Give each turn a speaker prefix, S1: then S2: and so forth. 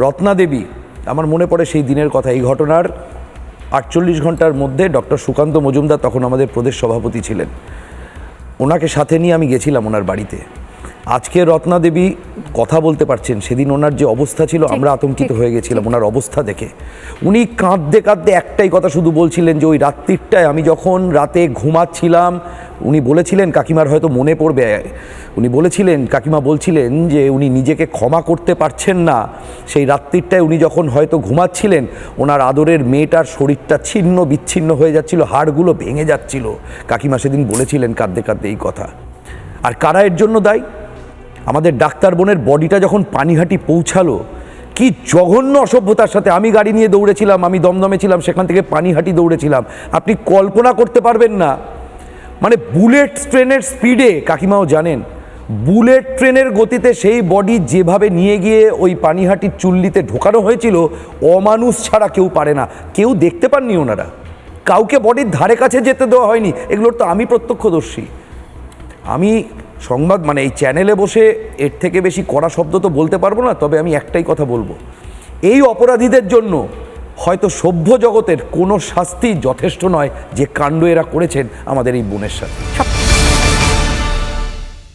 S1: রত্না দেবী, আমার মনে পড়ে সেই দিনের কথা। এই ঘটনার 48 ঘন্টার মধ্যে ডক্টর সুকান্ত মজুমদার তখন আমাদের প্রদেশ সভাপতি ছিলেন, ওনাকে সাথে নিয়ে আমি গেছিলাম ওনার বাড়িতে। আজকে রত্না দেবী কথা বলতে পারছেন, সেদিন ওনার যে অবস্থা ছিল আমরা আতঙ্কিত হয়ে গেছিলাম ওনার অবস্থা দেখে। উনি কাঁদতে কাঁদতে একটাই কথা শুধু বলছিলেন যে ওই রাত্রিটায় আমি যখন রাতে ঘুমাচ্ছিলাম, উনি বলেছিলেন কাকিমার হয়তো মনে পড়বে, উনি বলেছিলেন, কাকিমা বলছিলেন যে উনি নিজেকে ক্ষমা করতে পারছেন না। সেই রাত্রিটায় উনি যখন হয়তো ঘুমাচ্ছিলেন, ওনার আদরের মেয়েটার শরীরটা ছিন্ন বিচ্ছিন্ন হয়ে যাচ্ছিল, হাড়গুলো ভেঙে যাচ্ছিল। কাকিমা সেদিন বলেছিলেন কাঁদতে কাঁদতে এই কথা। আর কারা এর জন্য দায়ী? আমাদের ডাক্তার বোনের বডিটা যখন পানিহাটি পৌঁছালো, কি জঘন্য অসভ্যতার সাথে। আমি গাড়ি নিয়ে দৌড়েছিলাম, আমি দমদমে ছিলাম, সেখান থেকে পানিহাটি দৌড়েছিলাম। আপনি কল্পনা করতে পারবেন না, মানে বুলেট ট্রেনের স্পিডে, কাকিমাও জানেন, বুলেট ট্রেনের গতিতে সেই বডি যেভাবে নিয়ে গিয়ে ওই পানিহাটির চুল্লিতে ঢোকানো হয়েছিল, অমানুষ ছাড়া কেউ পারে না। কেউ দেখতে পাননি ওনারা, কাউকে বডির ধারে কাছে যেতে দেওয়া হয়নি। এগুলোর তো আমি প্রত্যক্ষদর্শী। আমি সংবাদ মানে এই চ্যানেলে বসে এর থেকে বেশি কড়া শব্দ তো বলতে পারবো না, তবে আমি একটাই কথা বলবো, এই অপরাধীদের জন্য হয়তো সভ্য জগতের কোনো শাস্তি যথেষ্ট নয়, যে কাণ্ড এরা করেছেন আমাদের এই বোনের সাথে।